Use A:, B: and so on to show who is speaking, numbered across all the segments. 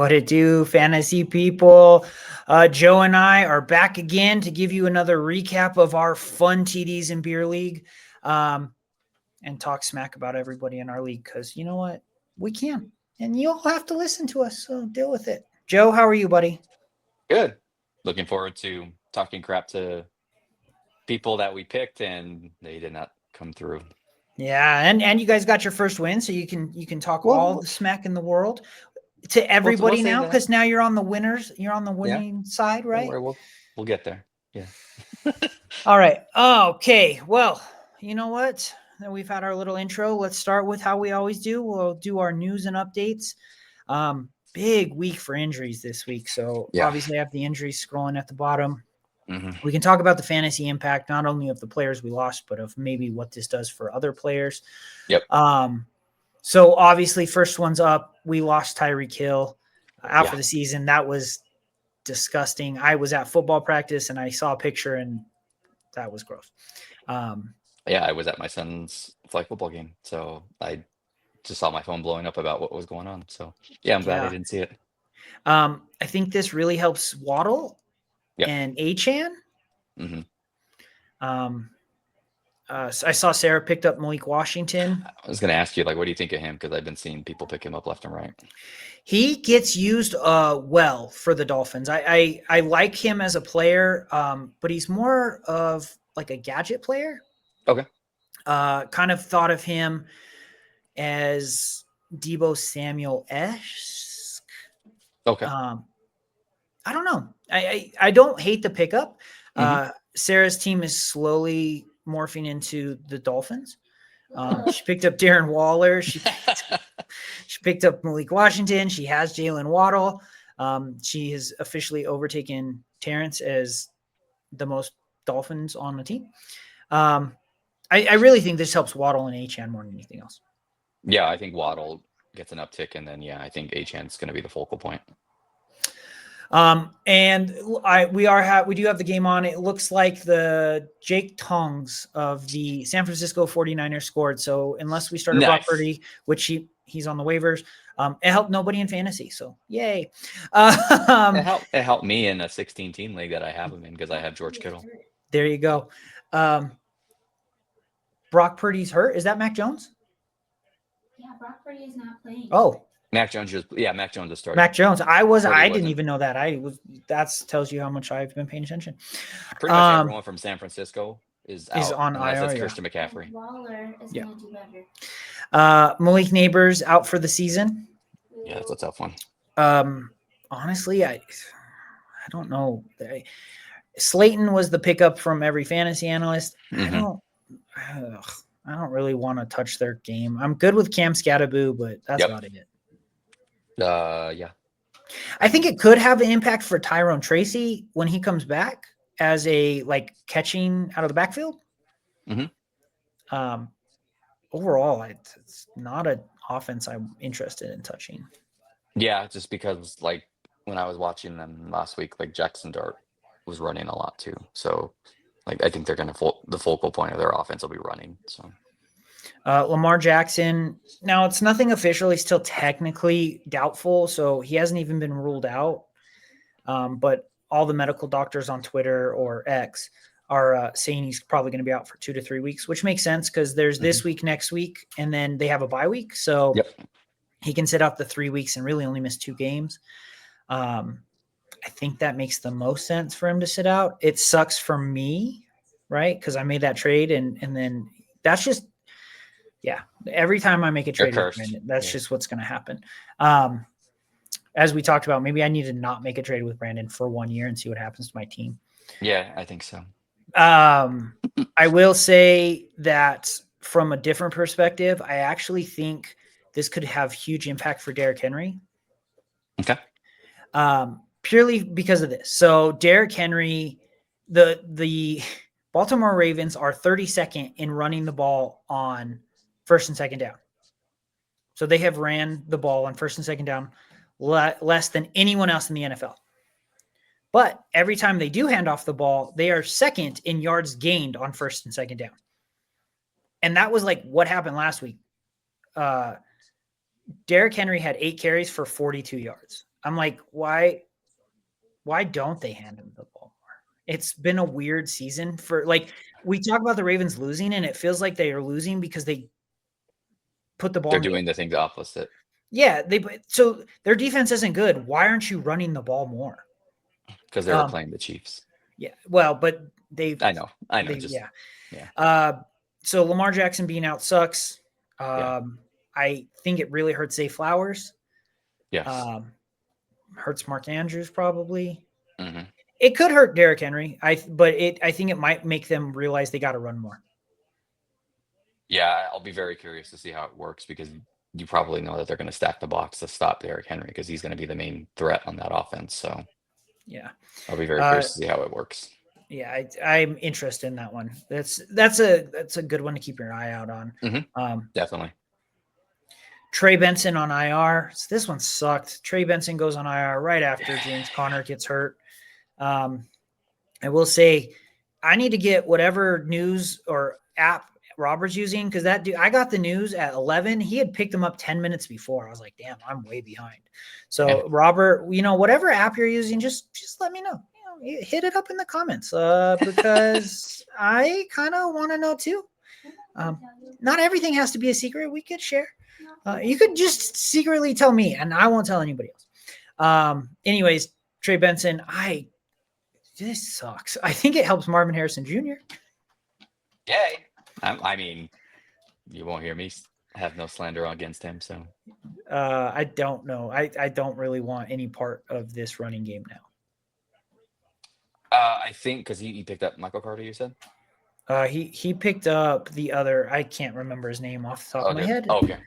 A: What it do, fantasy people? Joe and I are back again to give you another recap of our fun TDs in Beer League, and talk smack about everybody in our league because you know what? We can. And you all have to listen to us, so deal with it. Joe, how are you, buddy?
B: Good. Looking forward to talking crap to people that we picked and they did not come through.
A: Yeah, and you guys got your first win, so you can talk all the smack in the world to everybody
B: we'll
A: now because now you're on the winners. You're on the winning side, right?
B: We'll get there. Yeah.
A: All right. Okay. Well, you know what? We've had our little intro. Let's start with how we always do. We'll do our news and updates. Big week for injuries this week. So obviously I have the injuries scrolling at the bottom.
B: Mm-hmm.
A: We can talk about the fantasy impact, not only of the players we lost, but of maybe what this does for other players.
B: Yep.
A: So obviously first one's up. We lost Tyreek Hill out for the season. That was disgusting. I was at football practice and I saw a picture and that was gross.
B: I was at my son's flag football game, so I just saw my phone blowing up about what was going on. So I'm glad I didn't see it.
A: I think this really helps Waddle and Achane.
B: Mm-hmm.
A: I saw Sarah picked up Malik Washington.
B: I was going to ask you, what do you think of him? Because I've been seeing people pick him up left and right.
A: He gets used well for the Dolphins. I like him as a player, but he's more of like a gadget player.
B: Okay.
A: Kind of thought of him as Deebo Samuel-esque.
B: Okay.
A: I don't know. I don't hate the pickup. Mm-hmm. Sarah's team is slowly morphing into the Dolphins. She picked up Darren Waller. She picked up Malik Washington. She has Jalen Waddle. She has officially overtaken Terrence as the most Dolphins on the team. I really think this helps Waddle and Achane more than anything else.
B: Yeah, I think Waddle gets an uptick, and then I think Achane's going to be the focal point.
A: And we do have the game on. It looks like the Jake Tongs of the San Francisco 49ers scored. So unless we started Brock Purdy, which he's on the waivers, it helped nobody in fantasy. So yay.
B: It helped me in a 16-team league that I have him in because I have George Kittle.
A: There you go. Brock Purdy's hurt. Is that Mac Jones?
C: Yeah, Brock Purdy is not playing.
A: Oh.
B: Mac Jones is starting.
A: Mac Jones. I didn't even know that. That tells you how much I've been paying attention.
B: Pretty much everyone from San Francisco is
A: on IR.
B: That's Christian McCaffrey.
C: Waller is going to do better.
A: Malik Neighbors out for the season.
B: Yeah, that's a tough one.
A: Honestly, I don't know. Slayton was the pickup from every fantasy analyst.
B: Mm-hmm.
A: I don't really want to touch their game. I'm good with Cam Scatterboo, but that's about it. I think it could have an impact for Tyrone Tracy when he comes back as a catching out of the backfield.
B: Mm-hmm.
A: Overall, it's not an offense I'm interested in touching.
B: Yeah, just because when I was watching them last week, Jackson Dart was running a lot too. So I think they're going to the focal point of their offense will be running. So.
A: Lamar Jackson. Now it's nothing official. He's still technically doubtful, so he hasn't even been ruled out. But all the medical doctors on Twitter or X are saying he's probably going to be out for 2 to 3 weeks, which makes sense because there's this week, next week, and then they have a bye week. So he can sit out the 3 weeks and really only miss 2 games. I think that makes the most sense for him to sit out. It sucks for me, right? Because I made that trade and then that's just, every time I make a trade with Brandon, that's just what's going to happen. As we talked about, maybe I need to not make a trade with Brandon for 1 year and see what happens to my team.
B: Yeah, I think so.
A: I will say that from a different perspective, I actually think this could have huge impact for Derrick Henry.
B: Okay.
A: Purely because of this. So Derrick Henry, the Baltimore Ravens are 32nd in running the ball on first and second down. So they have ran the ball on first and second down less than anyone else in the NFL. But every time they do hand off the ball, they are second in yards gained on first and second down. And that was what happened last week. Derrick Henry had 8 carries for 42 yards. I'm like, why don't they hand him the ball more? It's been a weird season for like we talk about the Ravens losing, and it feels like they are losing because they put the ball.
B: They're
A: in the
B: doing the thing the opposite.
A: Yeah, so their defense isn't good. Why aren't you running the ball more?
B: Because they were playing the Chiefs.
A: Yeah, well, but
B: I know.
A: Yeah. So Lamar Jackson being out sucks. I think it really hurts Zay Flowers.
B: Yes.
A: Hurts Mark Andrews probably.
B: Mm-hmm.
A: It could hurt Derrick Henry. I think it might make them realize they got to run more.
B: Yeah, I'll be very curious to see how it works because you probably know that they're going to stack the box to stop Derrick Henry because he's going to be the main threat on that offense. So
A: yeah,
B: I'll be very curious to see how it works.
A: Yeah, I'm interested in that one. That's a good one to keep your eye out on.
B: Mm-hmm. Definitely.
A: Trey Benson on IR. So this one sucked. Trey Benson goes on IR right after James Conner gets hurt. I will say I need to get whatever news or app Robert's using because that dude, I got the news at 11. He had picked them up 10 minutes before. I was like, damn, I'm way behind. So Robert, whatever app you're using, just let me know. Hit it up in the comments because I kind of want to know too. Not everything has to be a secret. We could share. You could just secretly tell me, and I won't tell anybody else. Anyways, Trey Benson, this sucks. I think it helps Marvin Harrison Jr.
B: Yay. I mean, you won't hear me have no slander against him. So
A: I don't know. I don't really want any part of this running game now.
B: I think because he picked up Michael Carter, you said?
A: He picked up the other. I can't remember his name off the top of my head.
B: Okay.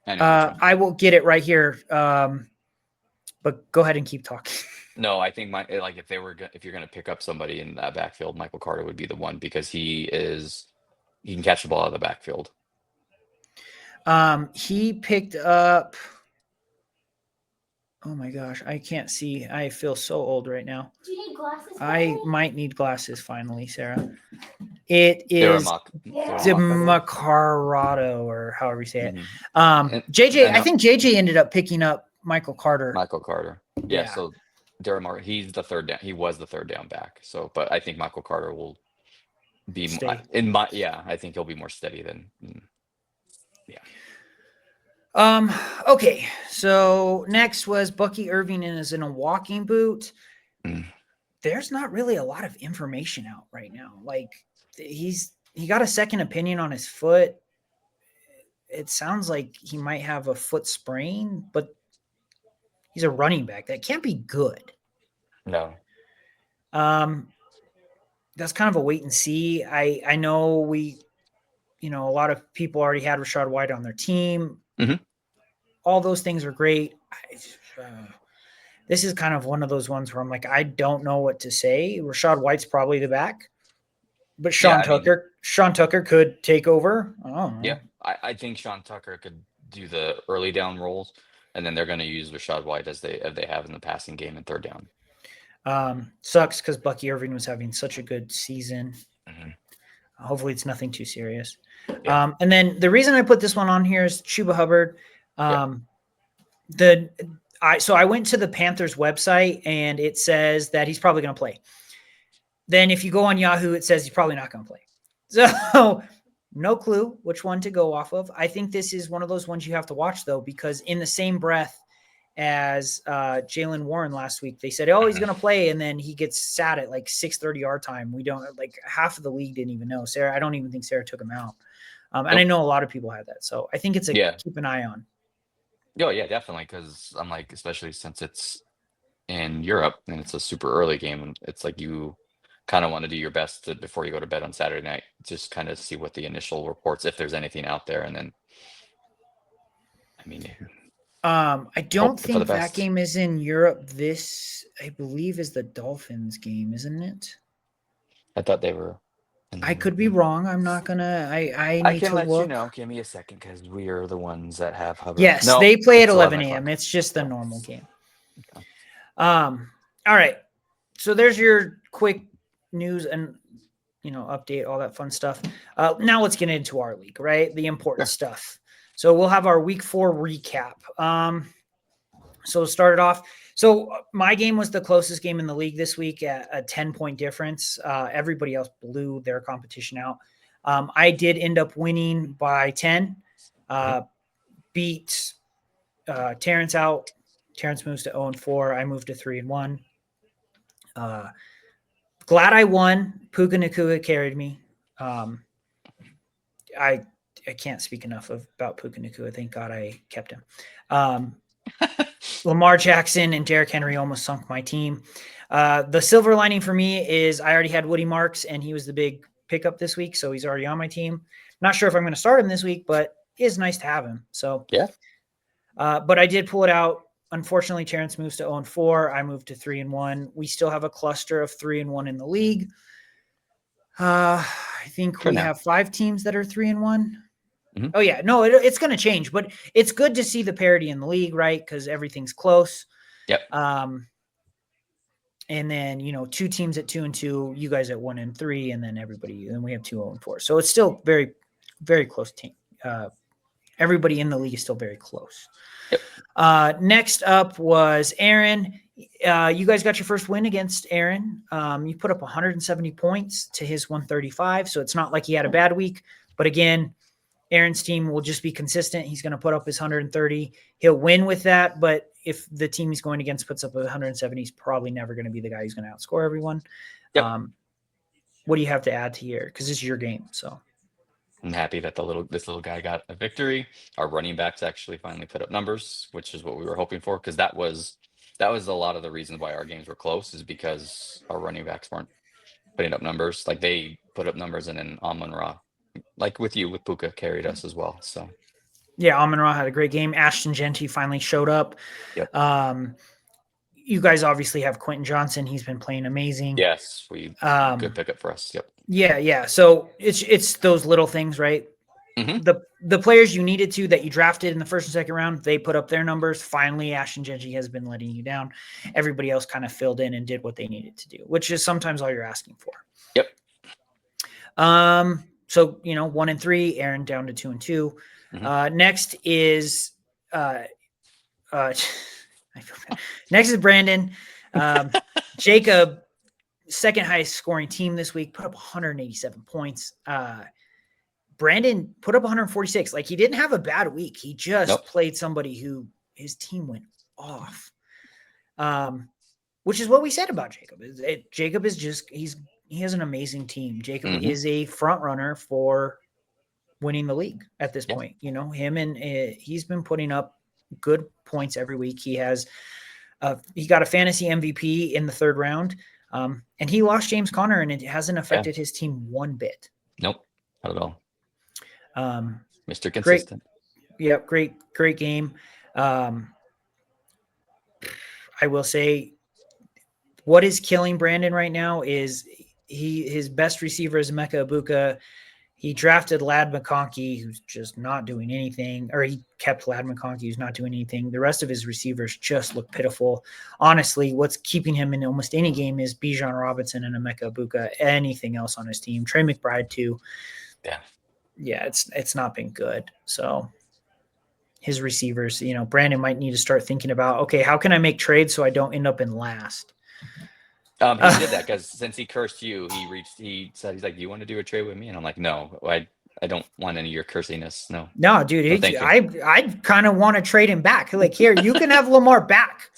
A: I will get it right here. But go ahead and keep talking.
B: No, I think if you're going to pick up somebody in that backfield, Michael Carter would be the one because he can catch the ball out of the backfield.
A: He picked up. Oh my gosh, I can't see. I feel so old right now.
C: Do you need glasses?
A: I might need glasses finally, Sarah. It is Macarato, or however you say it. JJ, I think JJ ended up picking up Michael Carter.
B: Yeah. So Derek he's the third down. He was the third down back. So, but I think Michael Carter will be I think he'll be more steady than.
A: Okay, so next was Bucky Irving is in a walking boot. There's not really a lot of information out right now. Like he got a second opinion on his foot. It sounds like he might have a foot sprain, but he's a running back. That can't be good.
B: No.
A: That's kind of a wait and see. I know a lot of people already had Rachaad White on their team.
B: Mm-hmm.
A: All those things are great. This is kind of one of those ones where I'm like, I don't know what to say. Rachaad White's probably the back, but Sean Tucker could take over. I don't know.
B: Yeah, I think Sean Tucker could do the early down roles, and then they're going to use Rachaad White as they have in the passing game and third down.
A: Sucks because Bucky Irving was having such a good season.
B: Mm-hmm.
A: Hopefully it's nothing too serious. Yeah. And then the reason I put this one on here is Chuba Hubbard. So I went to the Panthers website and it says that he's probably going to play. Then if you go on Yahoo, it says he's probably not going to play. So no clue which one to go off of. I think this is one of those ones you have to watch though, because in the same breath as Jaylen Warren last week, they said, he's going to play. And then he gets sat at like 6:30 our time. We don't half of the league didn't even know. I don't even think Sarah took him out. And I know a lot of people had that. So I think it's keep an eye on.
B: Oh yeah, definitely. Cause I'm like, especially since it's in Europe and it's a super early game. And it's like, you kind of want to do your best before you go to bed on Saturday night, just kind of see what the initial reports, if there's anything out there. And then,
A: I don't think that game is in Europe. This, I believe, is the Dolphins game, isn't it?
B: I thought they were.
A: I could be wrong. I'm not gonna. I can
B: let
A: look.
B: You know. Give me a second, because we are the ones that have Hubbard.
A: Yes, they play at 11 a.m. It's just the normal game. Okay. All right. So there's your quick news and update, all that fun stuff. Now let's get into our league, right? The important stuff. So we'll have our week 4 recap. So started off. So my game was the closest game in the league this week at a 10-point difference. Everybody else blew their competition out. I did end up winning by 10. Beat Terrence out. Terrence moves to 0-4. I moved to 3-1. Glad I won. Puka Nacua carried me. I can't speak enough about Puka Nacua. Thank God I kept him. Lamar Jackson and Derrick Henry almost sunk my team. The silver lining for me is I already had Woody Marks, and he was the big pickup this week, so he's already on my team. Not sure if I'm going to start him this week, but it is nice to have him. So
B: Yeah.
A: But I did pull it out. Unfortunately, Terrence moves to 0-4. I moved to 3-1. We still have a cluster of 3-1 in the league. I think
B: For
A: we
B: now.
A: have 5 teams that are 3-1.
B: Mhm.
A: Oh yeah, no, it's going to change, but it's good to see the parity in the league, right? Because everything's close.
B: Yep.
A: And then 2 teams at 2-2, you guys at 1-3, and then everybody, and we have 2-4. So it's still very, very close team. Everybody in the league is still very close.
B: Yep.
A: Next up was Aaron. You guys got your first win against Aaron. You put up 170 points to his 135. So it's not like he had a bad week. But again, Aaron's team will just be consistent. He's going to put up his 130. He'll win with that. But if the team he's going against puts up 170, he's probably never going to be the guy who's going to outscore everyone.
B: Yep.
A: What do you have to add to here? Because this is your game. So
B: I'm happy that this little guy got a victory. Our running backs actually finally put up numbers, which is what we were hoping for, because that was a lot of the reasons why our games were close, is because our running backs weren't putting up numbers. Like, they put up numbers, and then Amon-Ra, like with Puka, carried us as well. So
A: yeah, Amon-Ra had a great game. Ashton Genty finally showed up.
B: Yep.
A: You guys obviously have Quentin Johnson. He's been playing amazing.
B: Yes, good pickup for us. Yep.
A: Yeah. So it's those little things, right?
B: Mhm.
A: The players you needed to that you drafted in the first and second round, they put up their numbers. Finally, Ashton Genty has been letting you down. Everybody else kind of filled in and did what they needed to do, which is sometimes all you're asking for.
B: Yep.
A: So 1-3, Aaron down to 2-2.
B: Mhm.
A: Next is I feel bad. Next is Brandon. Jacob, second highest scoring team this week, put up 187 points. Brandon put up 146. Like, he didn't have a bad week. He just played somebody who his team went off. Which is what we said about Jacob. Jacob is just he has an amazing team. Jacob is a front runner for winning the league at this point. Him and he's been putting up good points every week. He has he got a fantasy MVP in the 3rd round, and he lost James Conner, and it hasn't affected his team one bit.
B: Nope, not at all. Mr. Consistent.
A: Great game. I will say, what is killing Brandon right now is his best receiver is Emeka Egbuka. He drafted Ladd McConkey, who's just not doing anything, or he kept Ladd McConkey, who's not doing anything. The rest of his receivers just look pitiful. Honestly, what's keeping him in almost any game is Bijan Robinson and Emeka Egbuka. Anything else on his team, Trey McBride too. Yeah, it's not been good. So his receivers, Brandon might need to start thinking about, okay, how can I make trades so I don't end up in last?
B: He did that because since he cursed you, he said, he's like, do you want to do a trade with me? And I'm like, no, I don't want any of your cursiness.
A: No, dude,
B: thank you.
A: I kind of want to trade him back. Like, here, you can have Lamar back.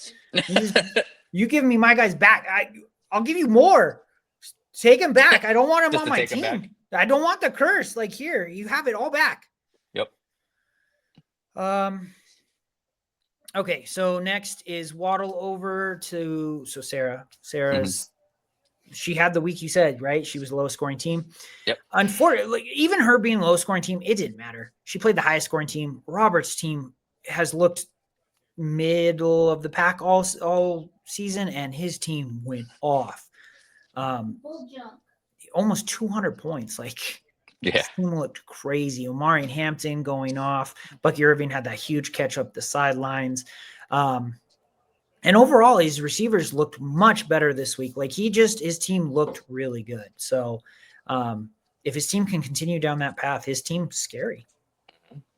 A: You give me my guys back. I'll give you more. Take him back. I don't want him on my team. I don't want the curse. Like, here, you have it all back.
B: Yep.
A: Okay, so next is Waddle over to Sarah. Sarah's she had the week you said, right? She was the lowest scoring team.
B: Yep.
A: Unfortunately, even her being the lowest scoring team, it didn't matter. She played the highest scoring team. Robert's team has looked middle of the pack all season, and his team went off. Almost 200 points. Like, his team looked crazy. Omari Hampton going off. Bucky Irving had that huge catch up the sidelines. And overall, his receivers looked much better this week. Like, his team looked really good. So if his team can continue down that path, his team's scary.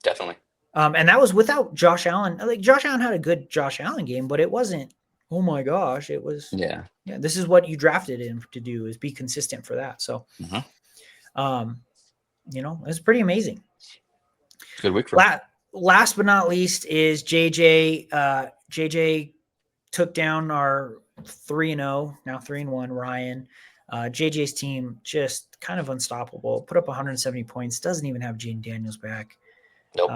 B: Definitely.
A: And that was without Josh Allen. Like Josh Allen had a good Josh Allen game, but it wasn't, oh my gosh, it was,
B: Yeah.
A: this is what you drafted him to do, is be consistent for that. So, it's pretty amazing.
B: Good week for him.
A: Last but not least is JJ. JJ took down our 3-0, now 3-1 Ryan. JJ's team just kind of unstoppable. Put up 170 points. Doesn't even have Gene Daniels back.
B: Nope.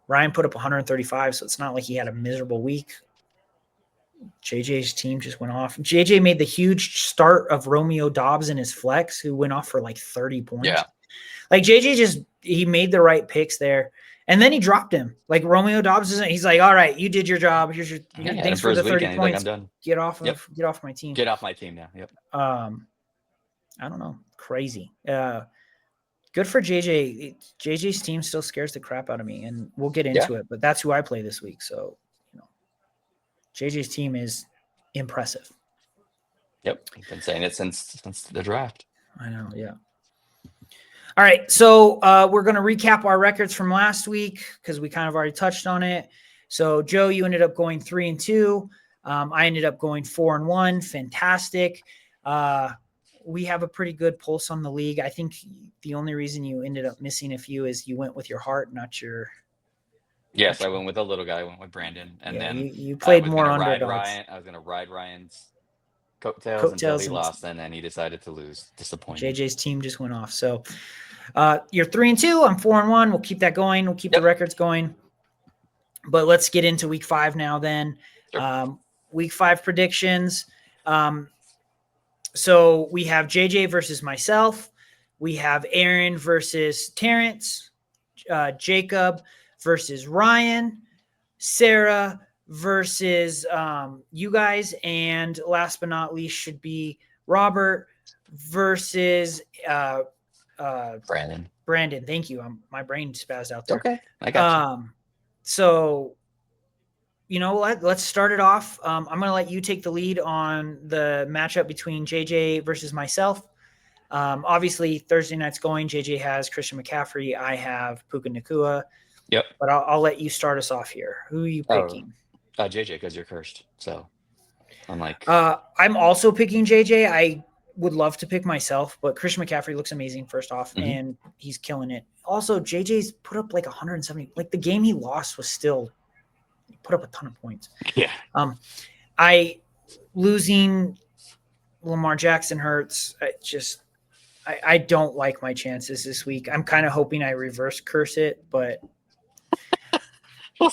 A: Ryan put up 135, so it's not like he had a miserable week. JJ's team just went off. JJ made the huge start of Romeo Dobbs in his flex, who went off for like 30 points.
B: Yeah.
A: Like JJ he made the right picks there. And then he dropped him. Like Romeo Dobbs he's like, all right, you did your job. Here's your thanks for the 30 points.
B: I'm done.
A: Get off my team.
B: Get off my team now. Yep.
A: I don't know. Crazy. Good for JJ. JJ's team still scares the crap out of me, and we'll get into it, but that's who I play this week. So, JJ's team is impressive.
B: Yep. I've been saying it since the draft.
A: I know. Yeah. All right. So we're going to recap our records from last week because we kind of already touched on it. So Joe, you ended up going 3-2. I ended up going 4-1. Fantastic. We have a pretty good pulse on the league. I think the only reason you ended up missing a few is you went with your heart, not your.
B: Yes, I went with the little guy. I went with Brandon, and then
A: you played more underdogs.
B: I was going to ride Ryan's coattails until he lost, and then he decided to lose. Disappointing.
A: JJ's team just went off. So you're 3-2. I'm 4-1. We'll keep that going. We'll keep the records going. But let's get into week 5 now. Then week 5 predictions. So we have JJ versus myself. We have Aaron versus Terrence. Jacob versus Ryan. Sarah versus you guys. And last but not least should be Robert versus
B: Brandon.
A: Brandon, thank you. My brain spazzed out there.
B: Okay, I got you.
A: So, let's start it off. I'm going to let you take the lead on the matchup between JJ versus myself. Obviously, Thursday night's going. JJ has Christian McCaffrey. I have Puka Nacua.
B: Yep.
A: But I'll let you start us off here. Who are you picking?
B: JJ, because you're cursed. So I'm like.
A: I'm also picking JJ. I would love to pick myself, but Christian McCaffrey looks amazing first off, and he's killing it. Also, JJ's put up like 170. Like the game he lost was still put up a ton of points.
B: Yeah.
A: Losing Lamar Jackson hurts. I don't like my chances this week. I'm kind of hoping I reverse curse it, but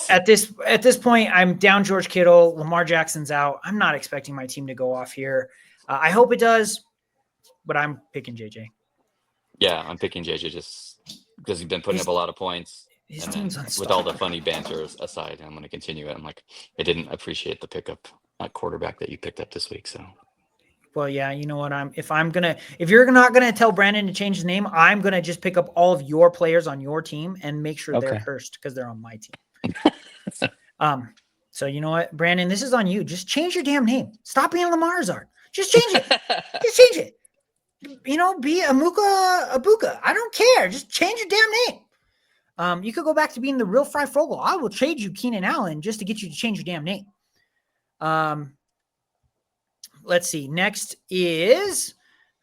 A: at this point, I'm down George Kittle. Lamar Jackson's out. I'm not expecting my team to go off here. I hope it does, but I'm picking JJ.
B: Yeah, I'm picking JJ just because he's been putting up a lot of points.
A: His team's
B: with all the funny banter aside, I'm going to continue it. I'm like, I didn't appreciate the pickup at quarterback that you picked up this week. So,
A: well, yeah, you know what? If you're not gonna tell Brandon to change his name, I'm gonna just pick up all of your players on your team and make sure they're cursed because they're on my team. So you know what, Brandon, this is on you. Just change your damn name. Stop being Lamar Lazard. Just change it. Just change it. Be Abuka. I don't care. Just change your damn name. You could go back to being the real Fry Fogel. I will trade you Keenan Allen just to get you to change your damn name. Let's see. Next is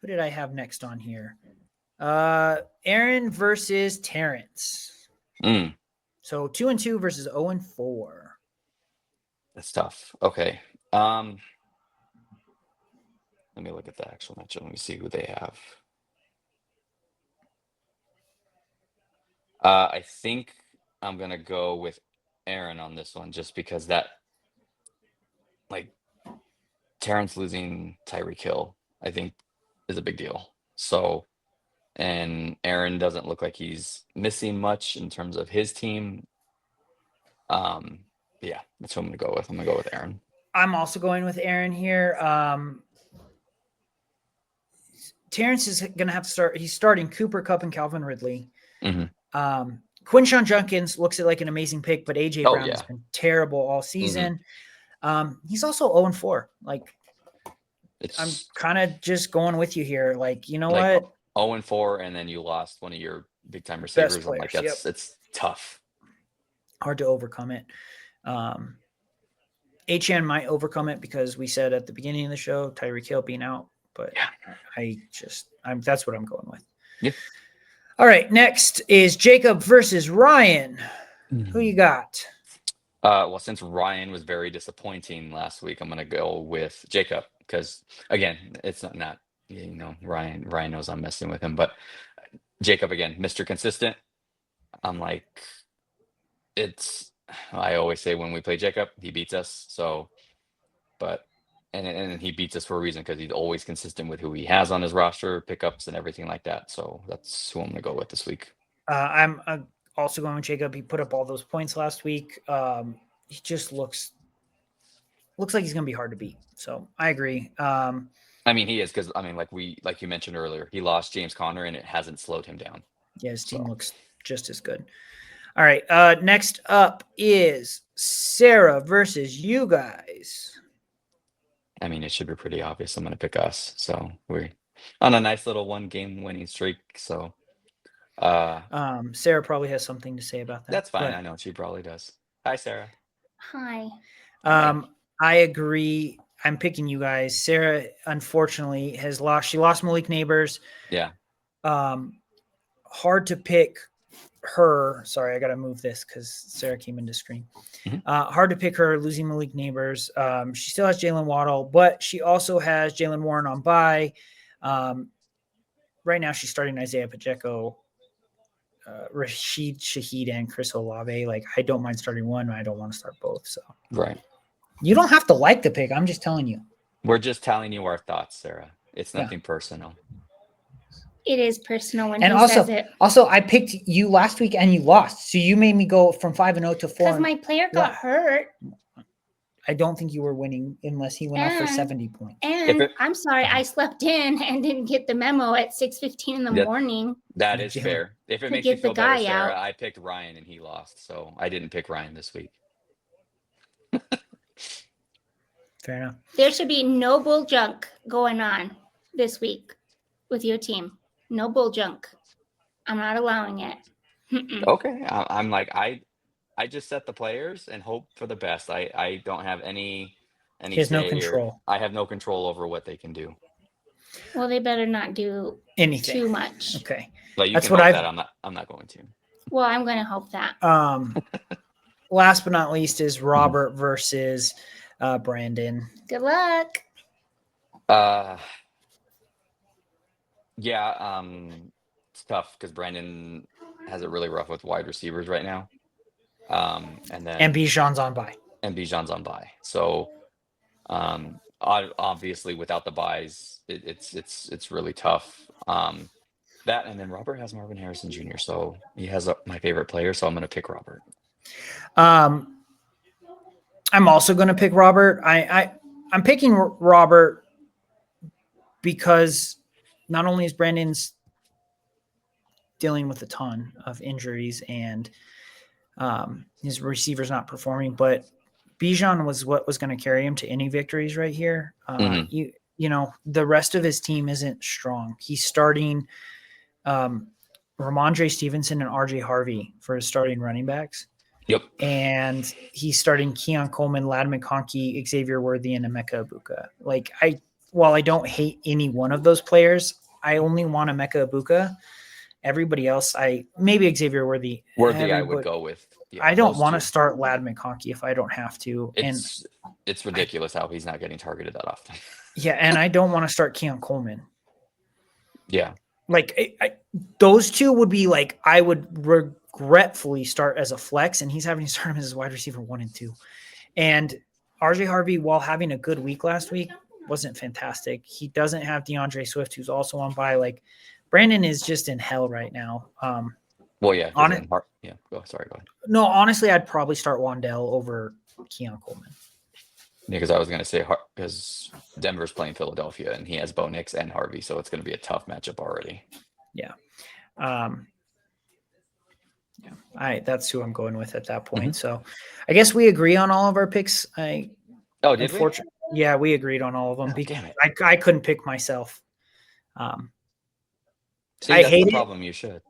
A: who did I have next on here? Aaron versus Terrence. So 2-2 versus 0-4.
B: That's tough. Okay. Let me look at the actual matchup. Let me see who they have. I think I'm going to go with Aaron on this one just because Terrence losing Tyreek Hill, I think, is a big deal. So, and Aaron doesn't look like he's missing much in terms of his team. Yeah, that's who I'm going to go with. I'm going to go with Aaron.
A: I'm also going with Aaron here. Terrence is going to have to start. He's starting Cooper Kupp and Calvin Ridley. Quinshon Judkins looks like an amazing pick, but AJ Brown has been terrible all season. He's also 0-4. I'm kind of just going with you here. You know what?
B: 0-4, and then you lost one of your big time receivers. I'm like, it's tough.
A: hard to overcome it. HN might overcome it because we said at the beginning of the show, Tyreek Hill being out, but
B: Yeah.
A: that's what I'm going with.
B: Yeah.
A: All right. Next is Jacob versus Ryan. Who you got?
B: Well, since Ryan was very disappointing last week, I'm going to go with Jacob because, again, it's not Ryan knows I'm messing with him, but Jacob, again, Mr. Consistent. I'm like, I always say when we play Jacob, he beats us. So, and he beats us for a reason because he's always consistent with who he has on his roster, pickups and everything like that. So that's who I'm going to go with this week.
A: I'm also going with Jacob. He put up all those points last week. He just looks like he's going to be hard to beat. So I agree.
B: I mean, he is because like you mentioned earlier, he lost James Conner and it hasn't slowed him down.
A: Yeah, his team looks just as good. All right. Next up is Sarah versus you guys.
B: I mean, it should be pretty obvious. I'm going to pick us. So we're on a nice little 1-game winning streak. So
A: Sarah probably has something to say about that.
B: that's fine. I know she probably does. Hi, Sarah.
C: Hi.
A: I agree. I'm picking you guys. Sarah, unfortunately, has lost. She lost Malik Neighbors.
B: Yeah.
A: Hard to pick her. Sorry, I got to move this because Sarah came into screen. Hard to pick her, losing Malik Neighbors. She still has Jalen Waddle, but she also has Jalen Warren on bye. Right now, she's starting Isaiah Pacheco, Rashid Shaheed, and Chris Olave. Like, I don't mind starting one. I don't want to start both. So,
B: right.
A: You don't have to like the pick. I'm just telling you.
B: We're just telling you our thoughts, Sarah. It's nothing personal.
C: It is personal when
A: And
C: he says it.
A: Also, I picked you last week and you lost. So you made me go from 5-0 to 4.
C: Because my player got hurt.
A: I don't think you were winning unless he went off for 70 points.
C: And I'm sorry, I slept in and didn't get the memo at 6:15 in the morning.
B: That is fair. If it makes you feel better, Sarah, I picked Ryan and he lost. So I didn't pick Ryan this week.
A: Fair enough.
C: There should be no bull junk going on this week with your team. No bull junk. I'm not allowing it.
B: Okay. I'm like, I just set the players and hope for the best. I don't have any
A: he has no control.
B: I have no control over what they can do.
C: Well, they better not do
A: anything
C: too much.
A: Okay.
B: But that's what I'm not going to.
C: Well, I'm going to hope that.
A: Last but not least is Robert versus Brandon.
C: Good luck.
B: Yeah, it's tough because Brandon has it really rough with wide receivers right now. And
A: Bijan's on bye.
B: So obviously without the buys, it's really tough. That and then Robert has Marvin Harrison Jr. So he has my favorite player. So I'm going to pick Robert.
A: I'm also going to pick Robert. I'm picking Robert because not only is Brandon's dealing with a ton of injuries and his receivers not performing, but Bijan was what was going to carry him to any victories right here. You know, the rest of his team isn't strong. He's starting Ramondre Stevenson and RJ Harvey for his starting running backs.
B: Yep.
A: And he's starting Keon Coleman, Ladd McConkey, Xavier Worthy, and Emeka Ibuka. Like, while I don't hate any one of those players, I only want Emeka Ibuka. Everybody else, maybe Xavier Worthy.
B: I would go with.
A: Yeah, I don't want to start Ladd McConkey if I don't have to.
B: It's ridiculous how he's not getting targeted that often.
A: Yeah, and I don't want to start Keon Coleman.
B: Yeah.
A: Like, those two would be like, I would regretfully start as a flex, and he's having to start him as a wide receiver 1 and 2. And RJ Harvey, while having a good week last week, wasn't fantastic. He doesn't have DeAndre Swift, who's also on bye. Like, Brandon is just in hell right now.
B: Well, yeah. Go ahead.
A: No, honestly, I'd probably start Wandell over Keon Coleman.
B: Yeah, because I was going to say because Denver's playing Philadelphia and he has Bo Nix and Harvey, so it's going to be a tough matchup already.
A: Yeah. That's who I'm going with at that point. So I guess we agree on all of our picks.
B: Did we?
A: Yeah, we agreed on all of them.
B: Damn it.
A: I couldn't pick myself.
B: See, that's the problem. You should.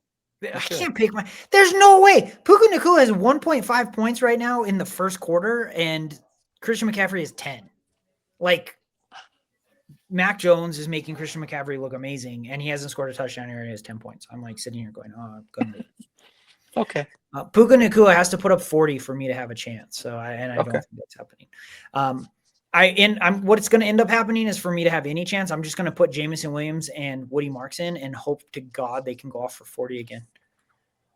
A: I can't pick my. There's no way. Puka Nacua has 1.5 points right now in the first quarter, and Christian McCaffrey is 10. Like, Mac Jones is making Christian McCaffrey look amazing, and he hasn't scored a touchdown here, and he has 10 points. I'm like sitting here going, oh, good move.
B: Okay.
A: Puka Nacua has to put up 40 for me to have a chance. So I don't think that's happening. What's going to end up happening is for me to have any chance, I'm just going to put Jamison Williams and Woody Marks in and hope to God they can go off for 40 again.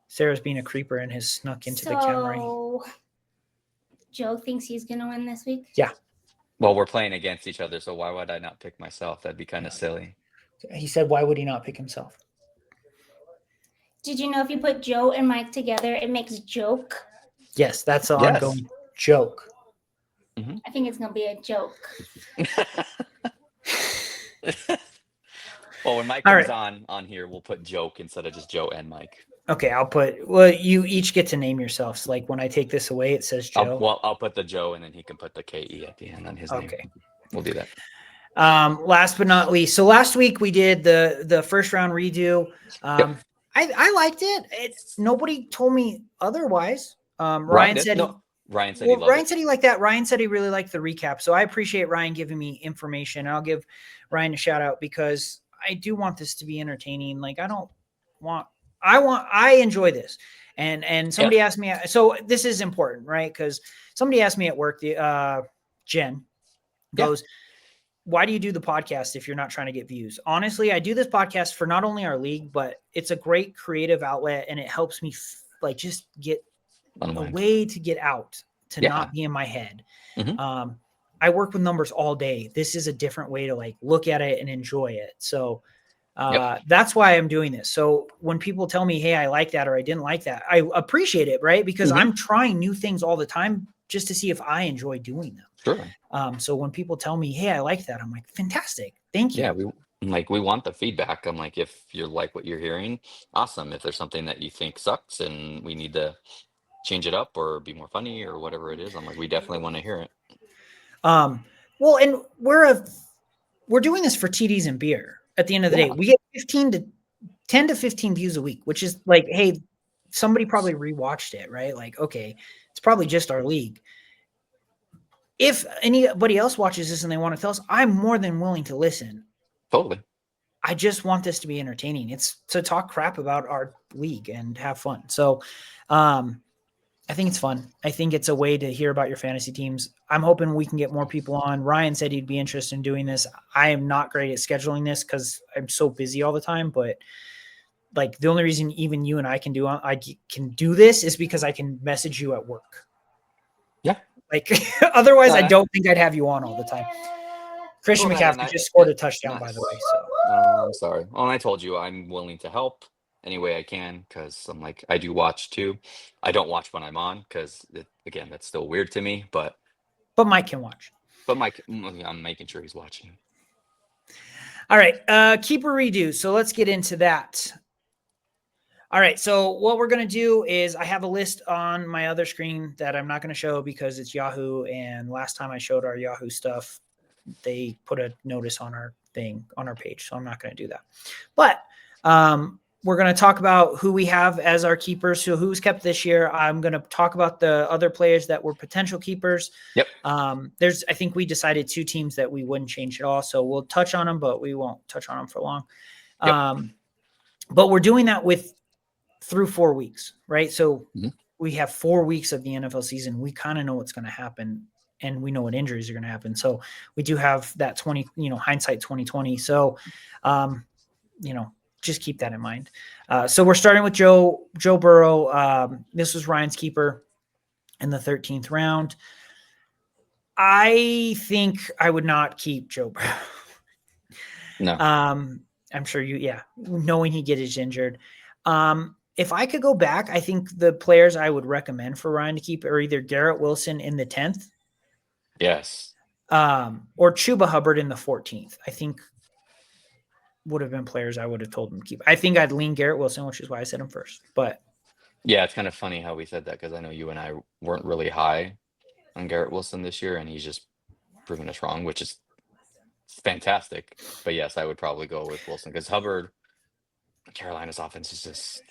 A: Sarah's being a creeper and has snuck into the camera.
C: So Joe thinks he's going to win this week?
A: Yeah.
B: Well, we're playing against each other, so why would I not pick myself? That'd be kind of silly.
A: He said, why would he not pick himself?
C: Did you know if you put Joe and Mike together, it makes joke?
A: Yes, that's an ongoing joke.
C: I think it's going to be a joke.
B: Well, when Mike comes on here, we'll put joke instead of just Joe and Mike.
A: Okay, you each get to name yourselves. Like when I take this away, it says Joe.
B: I'll put the Joe and then he can put the KE at the end on his name.
A: Okay.
B: We'll do that.
A: Last but not least. So last week we did the first round redo. I liked it. Nobody told me otherwise. Ryan said he liked that. Ryan said he really liked the recap. So I appreciate Ryan giving me information. I'll give Ryan a shout out because I do want this to be entertaining. Like I enjoy this. And somebody asked me, so this is important, right? Because somebody asked me at work, Jen goes, why do you do the podcast if you're not trying to get views? Honestly, I do this podcast for not only our league, but it's a great creative outlet and it helps me just get a way to get out, to not be in my head.
B: Mm-hmm.
A: I work with numbers all day. This is a different way to look at it and enjoy it. So that's why I'm doing this. So when people tell me, hey, I like that, or I didn't like that, I appreciate it. Right. Because I'm trying new things all the time just to see if I enjoy doing them.
B: Sure.
A: So when people tell me, hey, I like that, I'm like, fantastic. Thank you.
B: Yeah. We want the feedback. I'm like, if you like what you're hearing, awesome. If there's something that you think sucks and we need to change it up or be more funny or whatever it is, I'm like, we definitely want to hear it.
A: Well, and we're doing this for TDs and beer. At the end of the day, we get 10 to 15 views a week, which is like, hey, somebody probably rewatched it, right? Like, okay, it's probably just our league. If anybody else watches this and they want to tell us, I'm more than willing to listen.
B: Totally.
A: I just want this to be entertaining. It's to talk crap about our league and have fun. So, I think it's fun. I think it's a way to hear about your fantasy teams. I'm hoping we can get more people on. Ryan said he'd be interested in doing this. I am not great at scheduling this because I'm so busy all the time, but the only reason even you and I can do this is because I can message you at work.
B: Yeah.
A: Otherwise I don't think I'd have you on all the time. Christian McCaffrey just scored a touchdown, by the way. So
B: I'm sorry. Well, I told you I'm willing to help any way I can because I'm like, I do watch too. I don't watch when I'm on because, again, that's still weird to me. But
A: Mike can watch.
B: But Mike, I'm making sure he's watching.
A: All right. Keeper redo. So let's get into that. All right. So what we're going to do is I have a list on my other screen that I'm not going to show because it's Yahoo. And last time I showed our Yahoo stuff, they put a notice on our thing on our page. So I'm not going to do that. But we're going to talk about who we have as our keepers. So who's kept this year. I'm going to talk about the other players that were potential keepers.
B: Yep.
A: I think we decided 2 teams that we wouldn't change at all. So we'll touch on them, but we won't touch on them for long. Yep. But we're doing that through 4 weeks, right? So we have 4 weeks of the NFL season. We kind of know what's going to happen and we know what injuries are going to happen. So we do have that hindsight 2020. So, just keep that in mind. So we're starting with Joe Burrow. This was Ryan's keeper in the 13th round. I think I would not keep Joe Burrow.
B: No.
A: I'm sure knowing he gets injured. If I could go back, I think the players I would recommend for Ryan to keep are either Garrett Wilson in the 10th.
B: Yes.
A: Or Chuba Hubbard in the 14th. I think would have been players I would have told him to keep. I think I'd lean Garrett Wilson, which is why I said him first. But
B: yeah, it's kind of funny how we said that because I know you and I weren't really high on Garrett Wilson this year, and he's just proven us wrong, which is fantastic. But yes, I would probably go with Wilson because Hubbard, Carolina's offense is just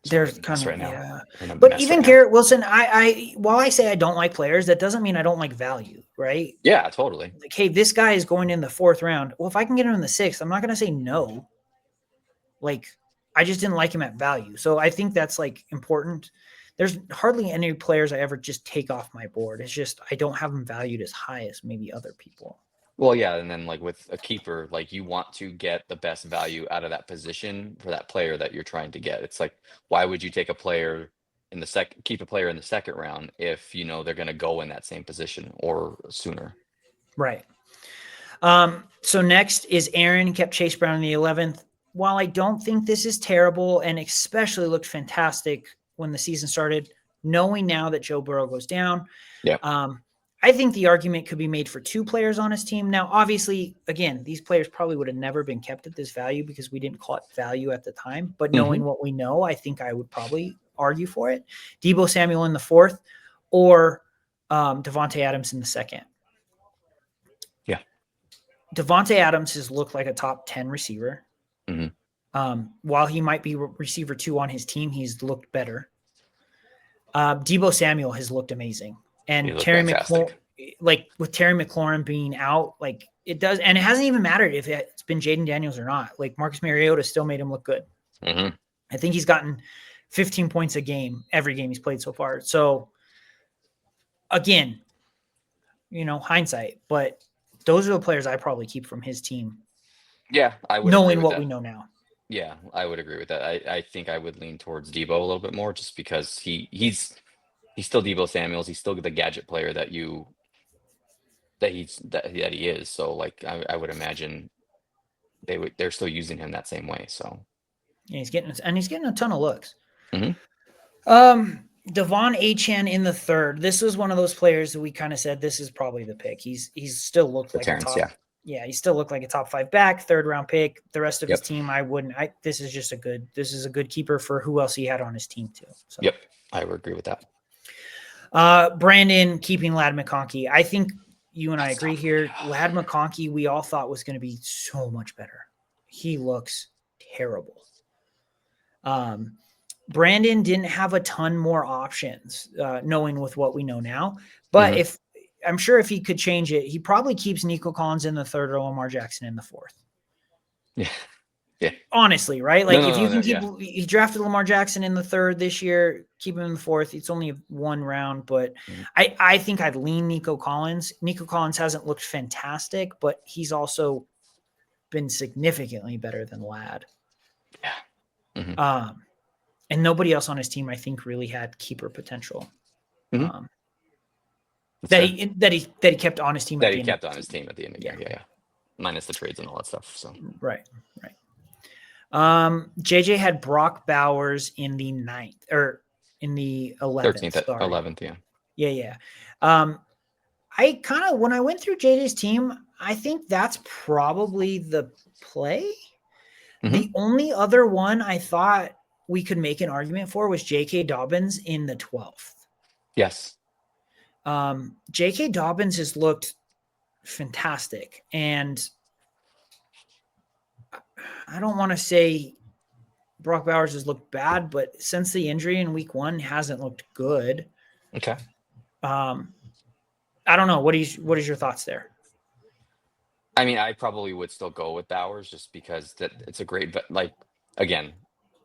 A: They're
B: in a
A: kind
B: mess
A: of
B: right now.
A: yeah.
B: In a
A: But
B: mess
A: even
B: right now.
A: Garrett Wilson, I while I say I don't like players, that doesn't mean I don't like value, right?
B: Yeah, totally.
A: Like, hey, this guy is going in the 4th round. Well, if I can get him in the 6th, I'm not going to say no. Like, I just didn't like him at value. So I think that's like important. There's hardly any players I ever just take off my board. It's just I don't have them valued as high as maybe other people.
B: Well, yeah, and then like with a keeper, like you want to get the best value out of that position for that player that you're trying to get. It's like, why would you take a player in the keep a player in the 2nd round if you know they're going to go in that same position or sooner?
A: Right. So next is Aaron, kept Chase Brown in the 11th. While I don't think this is terrible and especially looked fantastic when the season started, knowing now that Joe Burrow goes down,
B: Yeah.
A: I think the argument could be made for 2 players on his team. Now, obviously, again, these players probably would have never been kept at this value because we didn't call it value at the time. But knowing what we know, I think I would probably argue for it. Deebo Samuel in the 4th or Devontae Adams in the 2nd.
B: Yeah.
A: Devontae Adams has looked like a top 10 receiver. While he might be receiver 2 on his team, he's looked better. Deebo Samuel has looked amazing. And Terry McLaurin, like with Terry McLaurin being out, like it does, and it hasn't even mattered if it's been Jaden Daniels or not. Like Marcus Mariota still made him look good. I think he's gotten 15 points a game every game he's played so far. So again, hindsight, but those are the players I probably keep from his team.
B: Yeah, I would
A: knowing what we know now.
B: Yeah, I would agree with that. I think I would lean towards Deebo a little bit more just because he's still Deebo Samuels. He's still the gadget player that he is. So like I would imagine they're still using him that same way. So
A: yeah, he's getting a ton of looks.
B: Mhm.
A: Devon Achane in the 3rd. This was one of those players that we kind of said this is probably the pick. He's still looked like
B: Terrence,
A: a top. Yeah, he still looked like a top 5 back, 3rd round pick. The rest of his team, I wouldn't. This is a good keeper for who else he had on his team too. So.
B: Yep, I would agree with that.
A: Brandon keeping Ladd McConkey. I think you and I agree here. Ladd McConkey, we all thought was going to be so much better. He looks terrible. Brandon didn't have a ton more options, knowing with what we know now. But I'm sure if he could change it, he probably keeps Nico Collins in the 3rd or Lamar Jackson in the 4th.
B: Yeah. Yeah.
A: Honestly, right? Like if you can keep,
B: yeah.
A: he drafted Lamar Jackson in the 3rd this year, keep him in the 4th. It's only 1 round, but I think I'd lean Nico Collins. Nico Collins hasn't looked fantastic, but he's also been significantly better than Ladd.
B: Yeah.
A: And nobody else on his team, I think, really had keeper potential. That he kept on his team.
B: That he kept on his team at the end of the year. Yeah. Minus the trades and all that stuff. So
A: right. JJ had Brock Bowers in the 9th or in the 11th.
B: 13th, 11th.
A: Yeah. I kind of, when I went through JJ's team, I think that's probably the play. The only other one I thought we could make an argument for was J.K. Dobbins in the 12th.
B: Yes.
A: J.K. Dobbins has looked fantastic. And I don't want to say Brock Bowers has looked bad, but since the injury in week 1 hasn't looked good.
B: Okay.
A: I don't know. What is your thoughts there?
B: I mean, I probably would still go with Bowers just because it's a great, but like, again,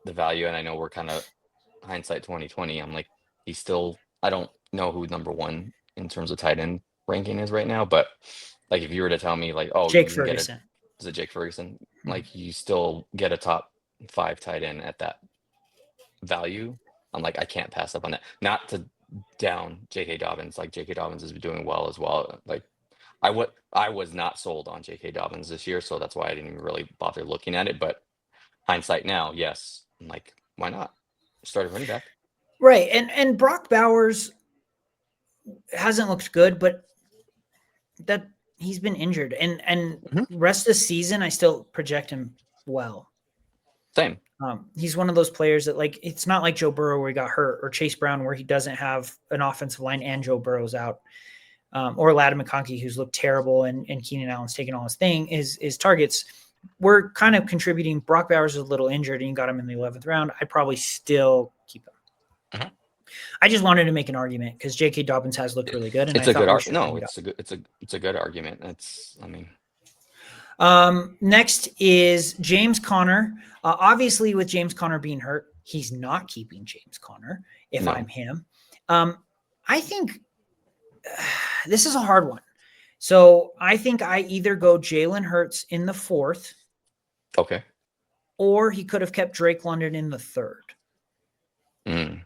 B: the value. And I know we're kind of hindsight 2020. I'm like, I don't know who number 1 in terms of tight end ranking is right now, but like, if you were to tell me like, oh,
A: Jake Ferguson.
B: Is it Jake Ferguson? Like you still get a top 5 tight end at that value. I'm like, I can't pass up on that. Not to down J.K. Dobbins. Like J.K. Dobbins is doing well as well. Like I was not sold on J.K. Dobbins this year, so that's why I didn't even really bother looking at it. But hindsight now, yes, I'm like, why not start a running back?
A: Right, and Brock Bowers hasn't looked good, but that he's been injured, and rest of the season, I still project him well.
B: Same.
A: He's one of those players that like it's not like Joe Burrow where he got hurt or Chase Brown where he doesn't have an offensive line and Joe Burrow's out. Or Ladd McConkey, who's looked terrible, and Keenan Allen's taken all his targets. we're kind of contributing. Brock Bowers is a little injured, and you got him in the 11th round. I'd probably still keep him.
B: Mhm.
A: I just wanted to make an argument because J.K. Dobbins has looked really good, and
B: It's
A: I
B: a
A: thought
B: good
A: we
B: argument.
A: should
B: No,
A: bring it up.
B: it's a good argument. I mean,
A: Next is James Conner. Obviously, with James Conner being hurt, he's not keeping James Conner if
B: No.
A: I'm him. I think this is a hard one. So I think I either go Jalen Hurts in the 4th,
B: okay.
A: or he could have kept Drake London in the 3rd.
B: Mm.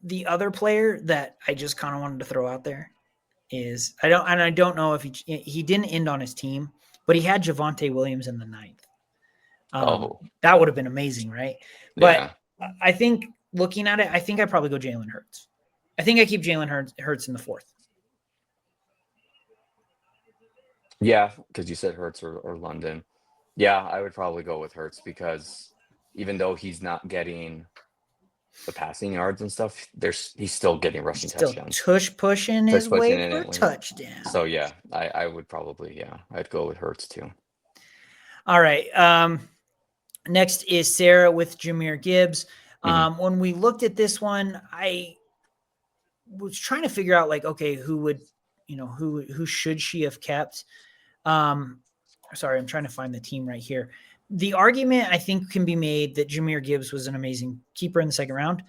A: The other player that I just kind of wanted to throw out there is I don't know if he didn't end on his team, but he had Javonte Williams in the 9th. That would have been amazing, right? But
B: Yeah.
A: I think looking at it, I think I probably go Jalen Hurts. I think I keep Jalen Hurts in the 4th.
B: Yeah, because you said Hurts or London. Yeah, I would probably go with Hurts because even though he's not getting the passing yards and stuff, he's still getting rushing
A: Still
B: touchdowns.
A: pushing his
B: pushing
A: way
B: it
A: for a
B: in.
A: touchdown.
B: So yeah, I would probably I'd go with Hurts too.
A: All right. Next is Sarah with Jahmyr Gibbs. When we looked at this one, I was trying to figure out like, okay, who should she have kept? Sorry, I'm trying to find the team right here. The argument I think can be made that Jahmyr Gibbs was an amazing keeper in the 2nd round.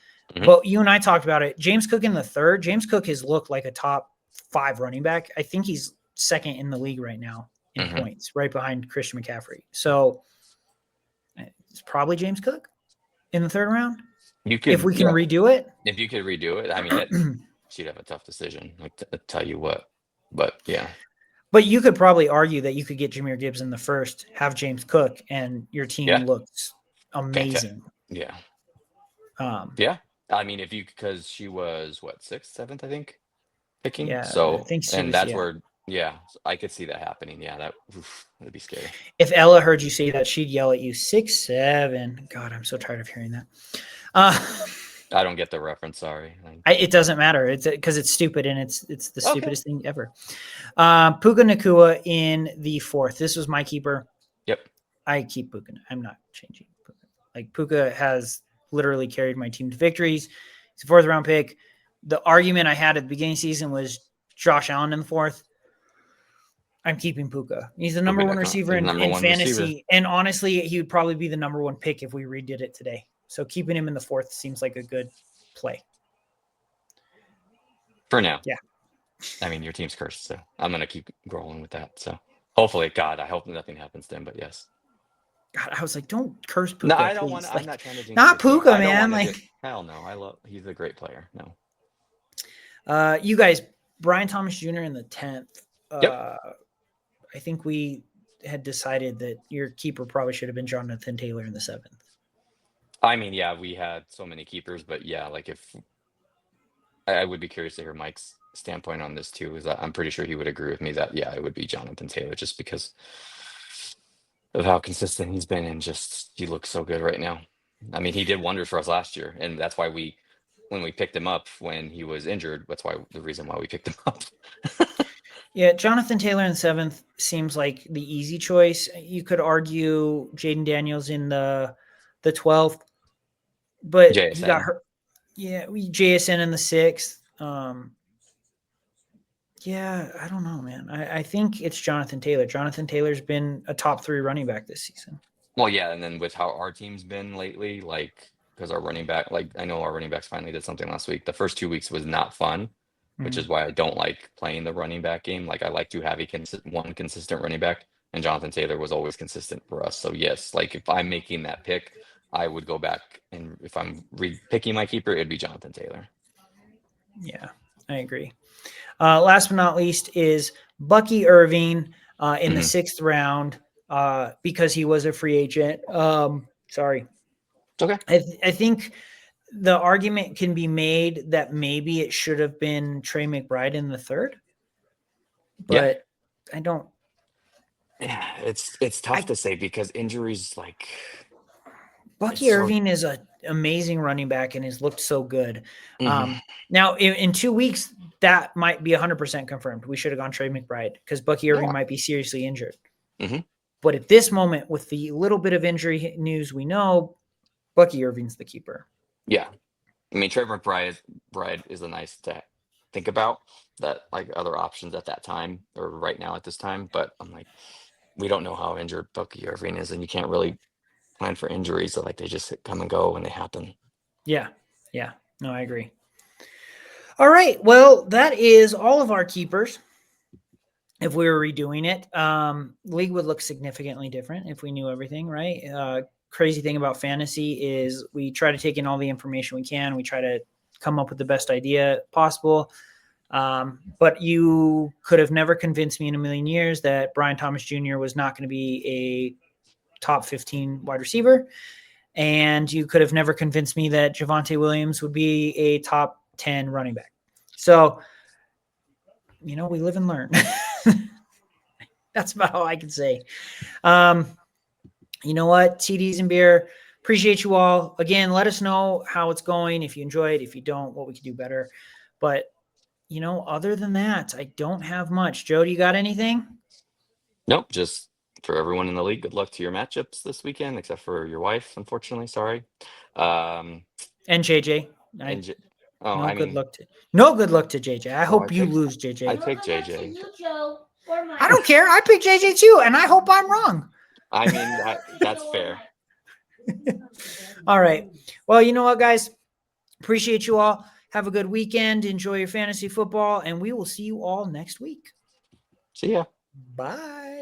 A: But you and I talked about it. James Cook in the 3rd. James Cook has looked like a top 5 running back. I think he's 2nd in the league right now in points, right behind Christian McCaffrey. So it's probably James Cook in the 3rd round. If we can redo it.
B: If you could redo it, I mean, she'd have a tough decision. Like to tell you what, but yeah.
A: But you could probably argue that you could get Jahmyr Gibbs in the 1st, have James Cook, and your team looks amazing.
B: Yeah.
A: Yeah.
B: I mean, because she was what, 6th, 7th, I think, picking.
A: Yeah.
B: So
A: I think
B: that's where, I could see that happening. Yeah, that'd be scary.
A: If Ella heard you say that, she'd yell at you 6, 7. God, I'm so tired of hearing that.
B: I don't get the reference. Sorry.
A: It doesn't matter. It's because it's stupid and it's the stupidest thing ever. Puka Nacua in the 4th. This was my keeper.
B: Yep.
A: I keep Puka. I'm not changing Puka. Like Puka has literally carried my team to victories. He's a 4th round pick. The argument I had at the beginning of the season was Josh Allen in the 4th. I'm keeping Puka. He's the number 1 receiver in fantasy. Receiver. And honestly, he would probably be the number 1 pick if we redid it today. So keeping him in the 4th seems like a good play.
B: For now.
A: Yeah.
B: I mean, your team's cursed, so I'm going to keep rolling with that. So hopefully, God, I hope nothing happens to him, but yes.
A: God, I was like, don't curse Puka.
B: No, I don't want to. I'm not trying to jinx
A: not Puka, man.
B: Hell no. He's a great player.
A: No. You guys, Brian Thomas Jr. in the 10th.
B: Yep.
A: I think we had decided that your keeper probably should have been Jonathan Taylor in the 7th.
B: I mean, yeah, we had so many keepers, but yeah, like if I would be curious to hear Mike's standpoint on this too, is that I'm pretty sure he would agree with me that, it would be Jonathan Taylor just because of how consistent he's been and just he looks so good right now. I mean, he did wonders for us last year, and that's why when we picked him up when he was injured, that's why the reason why we picked him up.
A: Yeah, Jonathan Taylor in the 7th seems like the easy choice. You could argue Jaden Daniels in the 12th, but
B: JSN.
A: He got hurt. Yeah, JSN in the 6th. Yeah, I don't know, man. I think it's Jonathan Taylor. Jonathan Taylor's been a top 3 running back this season.
B: Well, yeah, and then with how our team's been lately, like because our running back, like I know our running backs finally did something last week. The first 2 weeks was not fun, which is why I don't like playing the running back game. Like I like to have one consistent running back, and Jonathan Taylor was always consistent for us. So yes, like if I'm making that pick, I would go back, and if I'm picking my keeper, it'd be Jonathan Taylor.
A: Yeah, I agree. Last but not least is Bucky Irving in the 6th round because he was a free agent. Sorry.
B: Okay.
A: I think the argument can be made that maybe it should have been Trey McBride in the 3rd, but I don't.
B: Yeah, it's tough to say because injuries like
A: Bucky Irving is a amazing running back and has looked so good.
B: Mhm.
A: Now, in 2 weeks, that might be 100% confirmed. We should have gone Trey McBride because Bucky Irving
B: Yeah.
A: might be seriously injured.
B: Mhm.
A: But at this moment, with the little bit of injury news we know, Bucky Irving's the keeper.
B: Yeah. I mean, Trevor Bride is a nice to think about that, like other options at that time or right now at this time. But I'm like, we don't know how injured Bucky Irving is, and you can't really plan for injuries. So like they just come and go when they happen.
A: Yeah. Yeah. No, I agree. All right. Well, that is all of our keepers. If we were redoing it, league would look significantly different if we knew everything, right? Crazy thing about fantasy is we try to take in all the information we can. We try to come up with the best idea possible. But you could have never convinced me in a million years that Brian Thomas Jr. was not going to be a top 15 wide receiver. And you could have never convinced me that Javonte Williams would be a top 10 running back. So, we live and learn. That's about all I can say. You know what? TDs and beer. Appreciate you all. Again, let us know how it's going. If you enjoy it, if you don't, what we can do better. But, other than that, I don't have much. Joe, do you got anything?
B: Nope. Just for everyone in the league, good luck to your matchups this weekend, except for your wife, unfortunately. Sorry.
A: And JJ.
B: And
A: No good luck to JJ. I hope you
B: picked-
A: lose, JJ.
B: I picked JJ.
A: I don't care. I picked JJ too, and I hope I'm wrong.
B: I mean, that's fair.
A: All right. Well, you know what, guys? Appreciate you all. Have a good weekend. Enjoy your fantasy football, and we will see you all next week.
B: See ya.
A: Bye.